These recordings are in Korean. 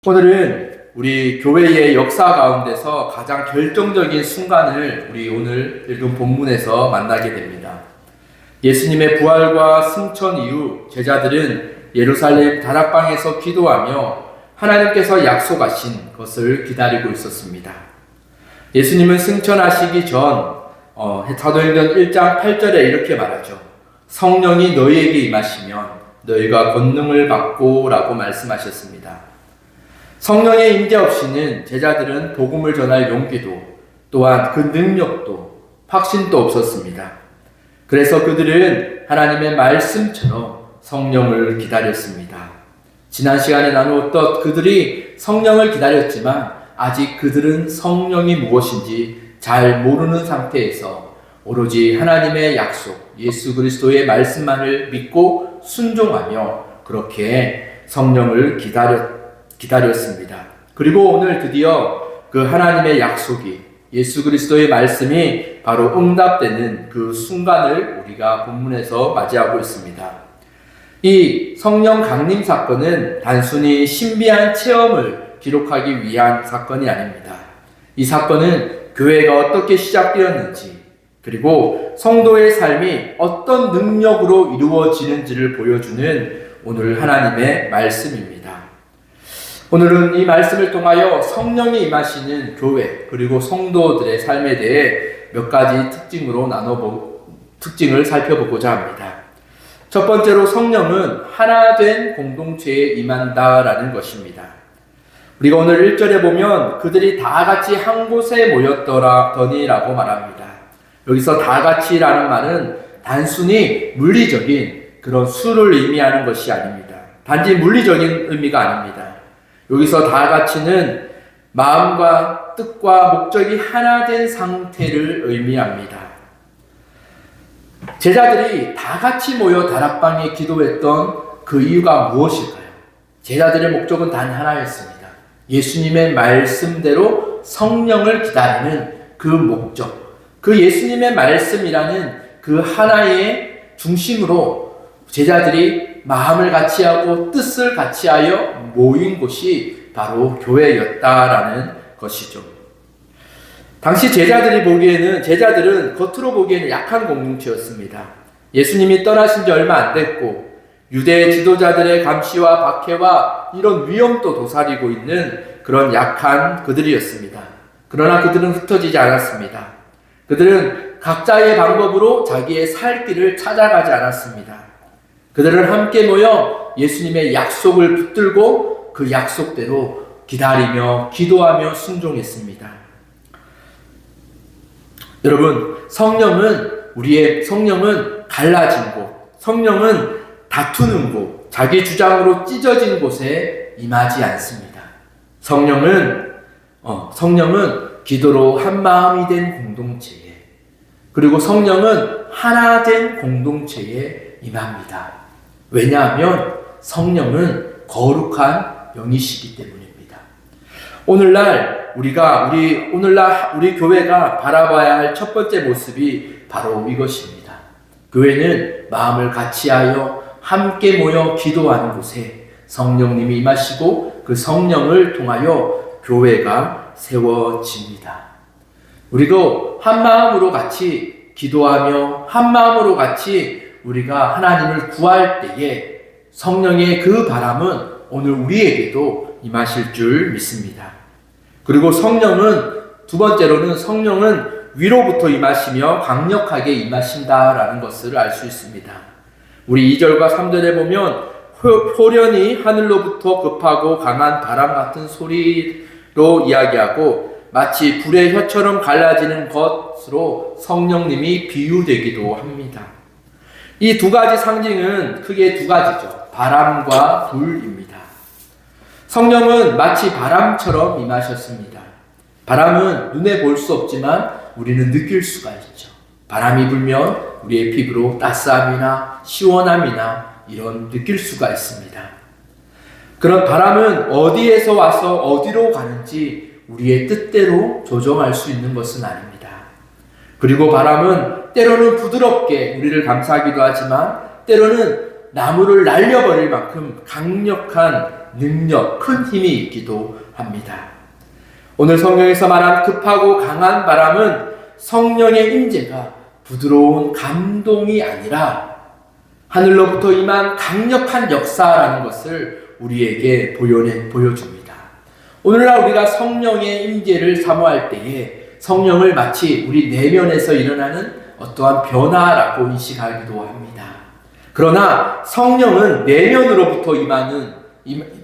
오늘은 우리 교회의 역사 가운데서 가장 결정적인 순간을 우리 오늘 읽은 본문에서 만나게 됩니다. 예수님의 부활과 승천 이후 제자들은 예루살렘 다락방에서 기도하며 하나님께서 약속하신 것을 기다리고 있었습니다. 예수님은 승천하시기 전 사도행전 1장 8절에 이렇게 말하죠. 성령이 너희에게 임하시면 너희가 권능을 받고 라고 말씀하셨습니다. 성령의 임재 없이는 제자들은 복음을 전할 용기도 또한 그 능력도 확신도 없었습니다. 그래서 그들은 하나님의 말씀처럼 성령을 기다렸습니다. 지난 시간에 나누었던 그들이 성령을 기다렸지만 아직 그들은 성령이 무엇인지 잘 모르는 상태에서 오로지 하나님의 약속, 예수 그리스도의 말씀만을 믿고 순종하며 그렇게 성령을 기다렸습니다. 그리고 오늘 드디어 그 하나님의 약속이 예수 그리스도의 말씀이 바로 응답되는 그 순간을 우리가 본문에서 맞이하고 있습니다. 이 성령 강림 사건은 단순히 신비한 체험을 기록하기 위한 사건이 아닙니다. 이 사건은 교회가 어떻게 시작되었는지 그리고 성도의 삶이 어떤 능력으로 이루어지는지를 보여주는 오늘 하나님의 말씀입니다. 오늘은 이 말씀을 통하여 성령이 임하시는 교회 그리고 성도들의 삶에 대해 몇 가지 특징을 살펴보고자 합니다. 첫 번째로 성령은 하나된 공동체에 임한다라는 것입니다. 우리가 오늘 1절에 보면 그들이 다 같이 한 곳에 모였더니라고 말합니다. 여기서 다 같이라는 말은 단순히 물리적인 그런 수를 의미하는 것이 아닙니다. 단지 물리적인 의미가 아닙니다. 여기서 다 같이는 마음과 뜻과 목적이 하나 된 상태를 의미합니다. 제자들이 다 같이 모여 다락방에 기도했던 그 이유가 무엇일까요? 제자들의 목적은 단 하나였습니다. 예수님의 말씀대로 성령을 기다리는 그 목적, 그 예수님의 말씀이라는 그 하나의 중심으로 제자들이 마음을 같이하고 뜻을 같이하여 모인 곳이 바로 교회였다라는 것이죠. 당시 제자들은 겉으로 보기에는 약한 공동체였습니다. 예수님이 떠나신 지 얼마 안 됐고 유대 지도자들의 감시와 박해와 이런 위험도 도사리고 있는 그런 약한 그들이었습니다. 그러나 그들은 흩어지지 않았습니다. 그들은 각자의 방법으로 자기의 살 길을 찾아가지 않았습니다. 그들은 함께 모여 예수님의 약속을 붙들고 그 약속대로 기다리며 기도하며 순종했습니다. 여러분, 성령은 갈라진 곳, 성령은 다투는 곳, 자기 주장으로 찢어진 곳에 임하지 않습니다. 성령은 기도로 한 마음이 된 공동체에, 그리고 성령은 하나 된 공동체에 임합니다. 왜냐하면 성령은 거룩한 영이시기 때문입니다. 오늘날 우리 교회가 바라봐야 할 첫 번째 모습이 바로 이것입니다. 교회는 마음을 같이하여 함께 모여 기도하는 곳에 성령님이 임하시고 그 성령을 통하여 교회가 세워집니다. 우리도 한 마음으로 같이 기도하며 한 마음으로 같이 우리가 하나님을 구할 때에 성령의 그 바람은 오늘 우리에게도 임하실 줄 믿습니다. 그리고 두 번째로는 성령은 위로부터 임하시며 강력하게 임하신다라는 것을 알 수 있습니다. 우리 2절과 3절에 보면 호련히 하늘로부터 급하고 강한 바람 같은 소리로 이야기하고 마치 불의 혀처럼 갈라지는 것으로 성령님이 비유되기도 합니다. 이 두 가지 상징은 크게 두 가지죠. 바람과 불입니다. 성령은 마치 바람처럼 임하셨습니다. 바람은 눈에 볼 수 없지만 우리는 느낄 수가 있죠. 바람이 불면 우리의 피부로 따스함이나 시원함이나 이런 느낄 수가 있습니다. 그런 바람은 어디에서 와서 어디로 가는지 우리의 뜻대로 조정할 수 있는 것은 아닙니다. 그리고 바람은 때로는 부드럽게 우리를 감싸기도 하지만 때로는 나무를 날려버릴 만큼 강력한 능력, 큰 힘이 있기도 합니다. 오늘 성경에서 말한 급하고 강한 바람은 성령의 임재가 부드러운 감동이 아니라 하늘로부터 임한 강력한 역사라는 것을 우리에게 보여줍니다. 오늘날 우리가 성령의 임재를 사모할 때에 성령을 마치 우리 내면에서 일어나는 어떠한 변화라고 인식하기도 합니다. 그러나 성령은 내면으로부터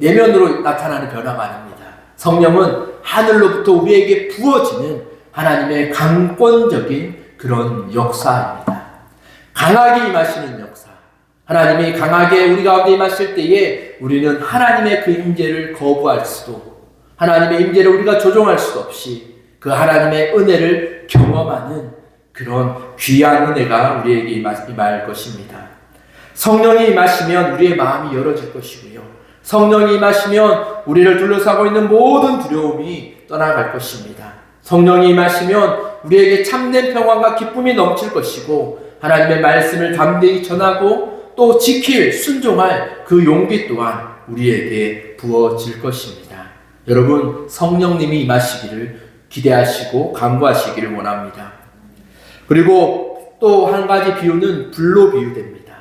내면으로 나타나는 변화가 아닙니다. 성령은 하늘로부터 우리에게 부어지는 하나님의 강권적인 그런 역사입니다. 강하게 임하시는 역사. 하나님이 강하게 우리 가운데 임하실 때에 우리는 하나님의 그 임재를 거부할 수도, 하나님의 임재를 우리가 조종할 수도 없이 그 하나님의 은혜를 경험하는 그런 귀한 은혜가 우리에게 임할 것입니다. 성령이 임하시면 우리의 마음이 열어질 것이고요. 성령이 임하시면 우리를 둘러싸고 있는 모든 두려움이 떠나갈 것입니다. 성령이 임하시면 우리에게 참된 평안과 기쁨이 넘칠 것이고 하나님의 말씀을 담대히 전하고 또 지킬, 순종할 그 용기 또한 우리에게 부어질 것입니다. 여러분, 성령님이 임하시기를 기대하시고 간구하시기를 원합니다. 그리고 또 한 가지 비유는 불로 비유됩니다.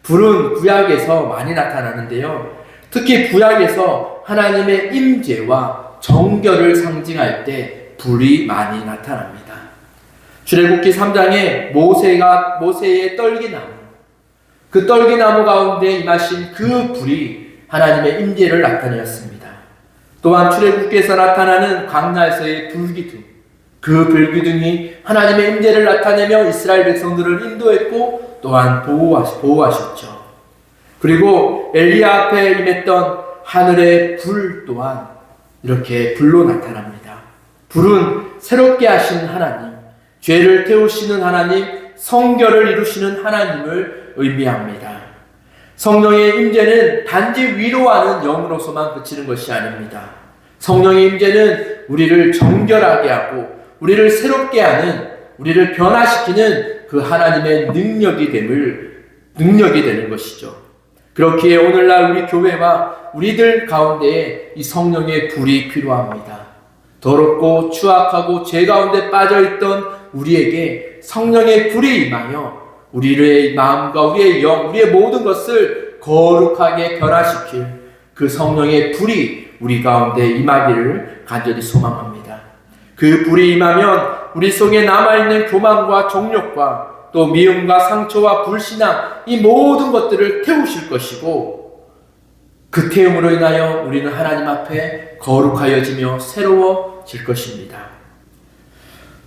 불은 구약에서 많이 나타나는데요. 특히 구약에서 하나님의 임재와 정결을 상징할 때 불이 많이 나타납니다. 출애굽기 3장에 모세의 떨기나무, 그 떨기나무 가운데 임하신 그 불이 하나님의 임재를 나타내었습니다. 또한 출애굽기에서 나타나는 광야에서의 불기둥, 그 불기둥이 하나님의 임재를 나타내며 이스라엘 백성들을 인도했고 또한 보호하셨죠. 그리고 엘리야 앞에 임했던 하늘의 불 또한 이렇게 불로 나타납니다. 불은 새롭게 하신 하나님, 죄를 태우시는 하나님, 성결을 이루시는 하나님을 의미합니다. 성령의 임재는 단지 위로하는 영으로서만 그치는 것이 아닙니다. 성령의 임재는 우리를 정결하게 하고 우리를 새롭게 하는, 우리를 변화시키는 그 하나님의 능력이 되는 것이죠. 그렇기에 오늘날 우리 교회와 우리들 가운데에 이 성령의 불이 필요합니다. 더럽고 추악하고 죄 가운데 빠져있던 우리에게 성령의 불이 임하여 우리의 마음과 우리의 영, 우리의 모든 것을 거룩하게 변화시킬 그 성령의 불이 우리 가운데 임하기를 간절히 소망합니다. 그 불이 임하면 우리 속에 남아있는 교만과 정욕과 또 미움과 상처와 불신앙, 이 모든 것들을 태우실 것이고 그 태움으로 인하여 우리는 하나님 앞에 거룩하여지며 새로워질 것입니다.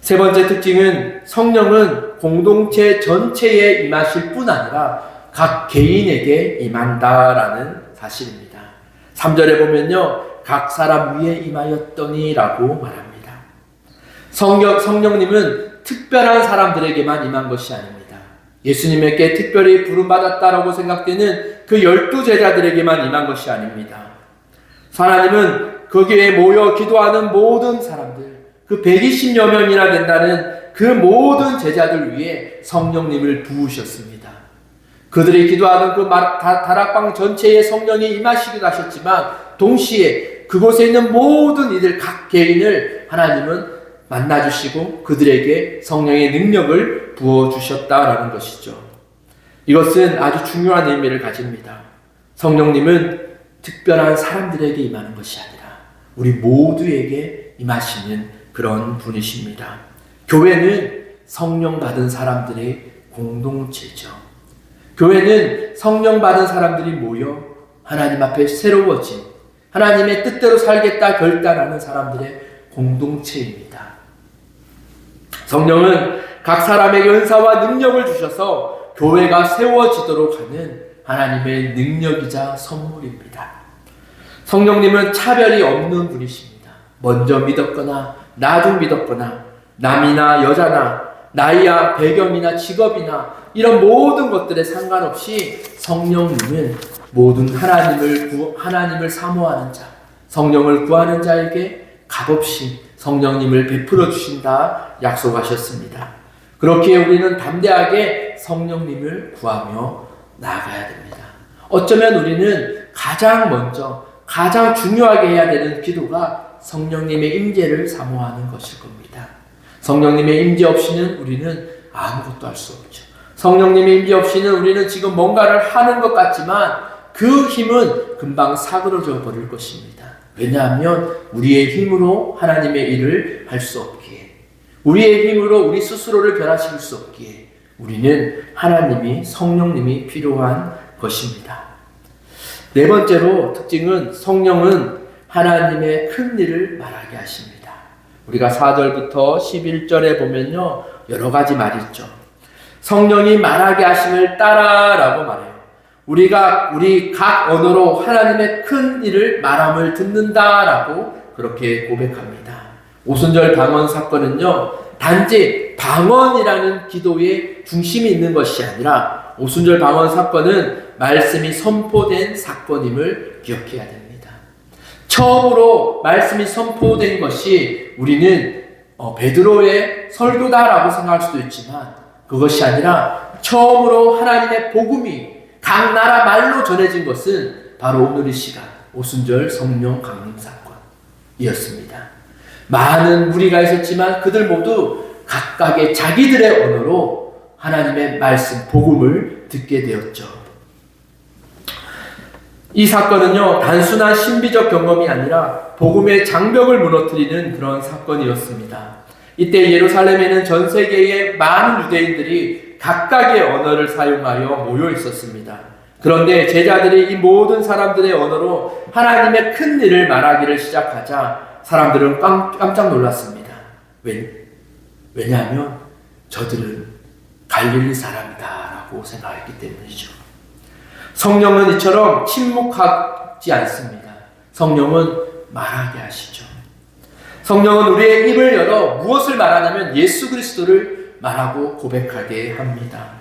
세 번째 특징은 성령은 공동체 전체에 임하실 뿐 아니라 각 개인에게 임한다라는 사실입니다. 3절에 보면요, 각 사람 위에 임하였더니 라고 말합니다. 성령님은 특별한 사람들에게만 임한 것이 아닙니다. 예수님에게 특별히 부름받았다라고 생각되는 그 12제자들에게만 임한 것이 아닙니다. 하나님은 거기에 모여 기도하는 모든 사람들, 그 120여 명이나 된다는 그 모든 제자들 위에 성령님을 부으셨습니다. 그들이 기도하는 그 다락방 전체에 성령이 임하시기도 하셨지만 동시에 그곳에 있는 모든 이들 각 개인을 하나님은 만나주시고 그들에게 성령의 능력을 부어주셨다라는 것이죠. 이것은 아주 중요한 의미를 가집니다. 성령님은 특별한 사람들에게 임하는 것이 아니라 우리 모두에게 임하시는 그런 분이십니다. 교회는 성령 받은 사람들의 공동체죠. 교회는 성령 받은 사람들이 모여 하나님 앞에 새로워진, 하나님의 뜻대로 살겠다 결단하는 사람들의 공동체입니다. 성령은 각 사람에게 은사와 능력을 주셔서 교회가 세워지도록 하는 하나님의 능력이자 선물입니다. 성령님은 차별이 없는 분이십니다. 먼저 믿었거나 나중 믿었거나 남이나 여자나 나이야 배경이나 직업이나 이런 모든 것들에 상관없이 성령님은 모든 하나님을 사모하는 자, 성령을 구하는 자에게 값없이 성령님을 베풀어 주신다 약속하셨습니다. 그렇기에 우리는 담대하게 성령님을 구하며 나아가야 됩니다. 어쩌면 우리는 가장 먼저, 가장 중요하게 해야 되는 기도가 성령님의 임재를 사모하는 것일 겁니다. 성령님의 임재 없이는 우리는 아무것도 할 수 없죠. 성령님의 임재 없이는 우리는 지금 뭔가를 하는 것 같지만 그 힘은 금방 사그러져 버릴 것입니다. 왜냐하면 우리의 힘으로 하나님의 일을 할 수 없기에, 우리의 힘으로 우리 스스로를 변화시킬 수 없기에 우리는 하나님이, 성령님이 필요한 것입니다. 네 번째로 특징은 성령은 하나님의 큰 일을 말하게 하십니다. 우리가 4절부터 11절에 보면요, 여러 가지 말이 있죠. 성령이 말하게 하심을 따라라고 말해요. 우리 각 언어로 하나님의 큰 일을 말함을 듣는다라고 그렇게 고백합니다. 오순절 방언 사건은요, 단지 방언이라는 기도의 중심이 있는 것이 아니라 오순절 방언 사건은 말씀이 선포된 사건임을 기억해야 됩니다. 처음으로 말씀이 선포된 것이 우리는 베드로의 설교다라고 생각할 수도 있지만 그것이 아니라 처음으로 하나님의 복음이 각 나라 말로 전해진 것은 바로 오늘 이 시간 오순절 성령 강림 사건이었습니다. 많은 무리가 있었지만 그들 모두 각각의 자기들의 언어로 하나님의 말씀, 복음을 듣게 되었죠. 이 사건은요, 단순한 신비적 경험이 아니라 복음의 장벽을 무너뜨리는 그런 사건이었습니다. 이때 예루살렘에는 전 세계의 많은 유대인들이 각각의 언어를 사용하여 모여 있었습니다. 그런데 제자들이 이 모든 사람들의 언어로 하나님의 큰 일을 말하기를 시작하자 사람들은 깜짝 놀랐습니다. 왜냐하면 저들은 갈릴리 사람이다라고 생각했기 때문이죠. 성령은 이처럼 침묵하지 않습니다. 성령은 말하게 하시죠. 성령은 우리의 입을 열어 무엇을 말하냐면 예수 그리스도를 말하고 고백하게 합니다.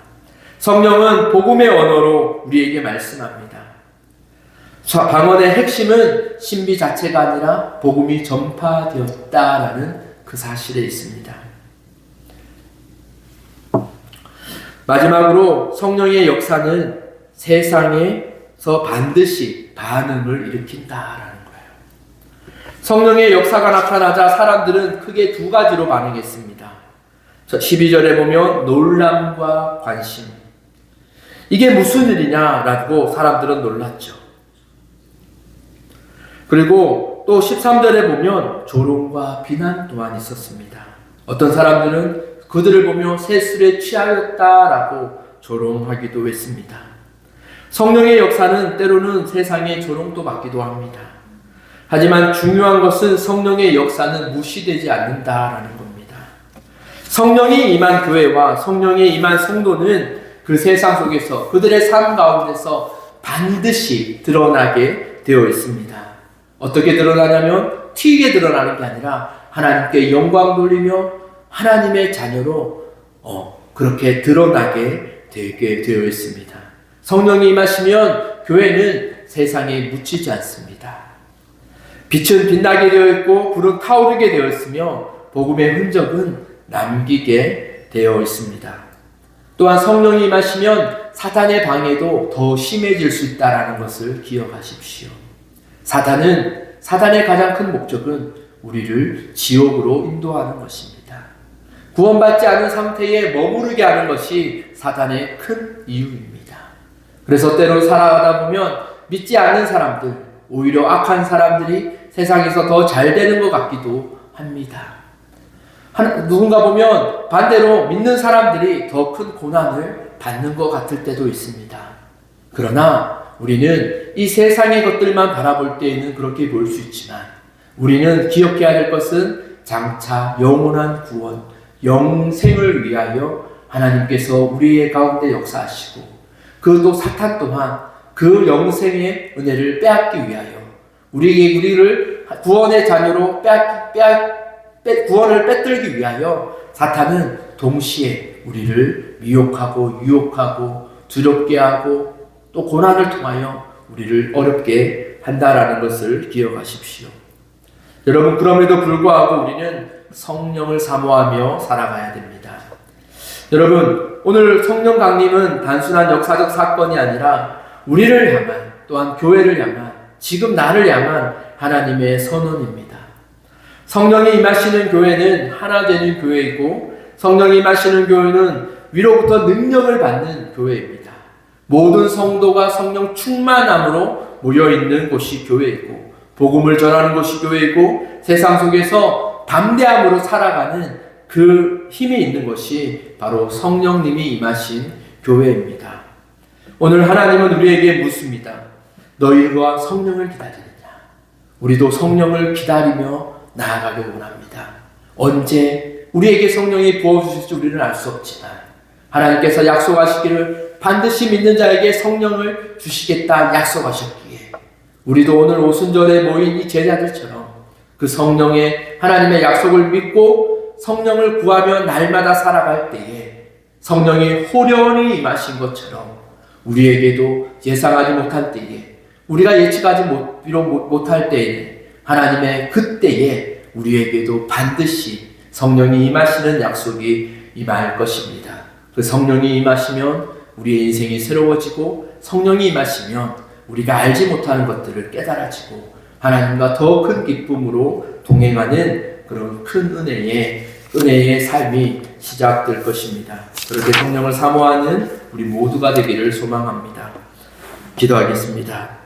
성령은 복음의 언어로 우리에게 말씀합니다. 방언의 핵심은 신비 자체가 아니라 복음이 전파되었다라는 그 사실에 있습니다. 마지막으로 성령의 역사는 세상에서 반드시 반응을 일으킨다라는 거예요. 성령의 역사가 나타나자 사람들은 크게 두 가지로 반응했습니다. 12절에 보면 놀람과 관심. 이게 무슨 일이냐라고 사람들은 놀랐죠. 그리고 또 13절에 보면 조롱과 비난 또한 있었습니다. 어떤 사람들은 그들을 보며 새술에 취하였다라고 조롱하기도 했습니다. 성령의 역사는 때로는 세상의 조롱도 받기도 합니다. 하지만 중요한 것은 성령의 역사는 무시되지 않는다라는 겁니다. 성령이 임한 교회와 성령이 임한 성도는 그 세상 속에서 그들의 삶 가운데서 반드시 드러나게 되어 있습니다. 어떻게 드러나냐면 튀게 드러나는 게 아니라 하나님께 영광 돌리며 하나님의 자녀로 그렇게 드러나게 되게 되어 있습니다. 성령이 임하시면 교회는 세상에 묻히지 않습니다. 빛은 빛나게 되어 있고 불은 타오르게 되어 있으며 복음의 흔적은 남기게 되어 있습니다. 또한 성령이 임하시면 사탄의 방해도 더 심해질 수 있다는 것을 기억하십시오. 사단의 가장 큰 목적은 우리를 지옥으로 인도하는 것입니다. 구원받지 않은 상태에 머무르게 하는 것이 사단의 큰 이유입니다. 그래서 때로 살아가다 보면 믿지 않는 사람들, 오히려 악한 사람들이 세상에서 더 잘 되는 것 같기도 합니다. 누군가 보면 반대로 믿는 사람들이 더 큰 고난을 받는 것 같을 때도 있습니다. 그러나 우리는 이 세상의 것들만 바라볼 때에는 그렇게 보일 수 있지만 우리는 기억해야 될 것은 장차 영원한 구원, 영생을 위하여 하나님께서 우리의 가운데 역사하시고 그도 사탄 또한 그 영생의 은혜를 빼앗기 위하여 우리를 구원의 자녀로 구원을 빼들기 위하여 사탄은 동시에 우리를 미혹하고 유혹하고 두렵게 하고 또 고난을 통하여 우리를 어렵게 한다라는 것을 기억하십시오. 여러분, 그럼에도 불구하고 우리는 성령을 사모하며 살아가야 됩니다. 여러분, 오늘 성령 강림은 단순한 역사적 사건이 아니라 우리를 향한, 또한 교회를 향한, 지금 나를 향한 하나님의 선언입니다. 성령이 임하시는 교회는 하나 되는 교회이고, 성령이 임하시는 교회는 위로부터 능력을 받는 교회입니다. 모든 성도가 성령 충만함으로 모여있는 곳이 교회이고, 복음을 전하는 곳이 교회이고, 세상 속에서 담대함으로 살아가는 그 힘이 있는 것이 바로 성령님이 임하신 교회입니다. 오늘 하나님은 우리에게 묻습니다. 너희가 성령을 기다리느냐? 우리도 성령을 기다리며 나아가길 원합니다. 언제 우리에게 성령이 부어주실지 우리는 알 수 없지만 하나님께서 약속하시기를 반드시 믿는 자에게 성령을 주시겠다 약속하셨기에 우리도 오늘 오순절에 모인 이 제자들처럼 그 성령의 하나님의 약속을 믿고 성령을 구하며 날마다 살아갈 때에 성령이 호련히 임하신 것처럼 우리에게도 예상하지 못할 때에 우리가 예측하지 못할 때에 하나님의 그때에 우리에게도 반드시 성령이 임하시는 약속이 임할 것입니다. 그 성령이 임하시면 우리의 인생이 새로워지고 성령이 임하시면 우리가 알지 못하는 것들을 깨달아지고 하나님과 더 큰 기쁨으로 동행하는 그런 큰 은혜의 삶이 시작될 것입니다. 그렇게 성령을 사모하는 우리 모두가 되기를 소망합니다. 기도하겠습니다.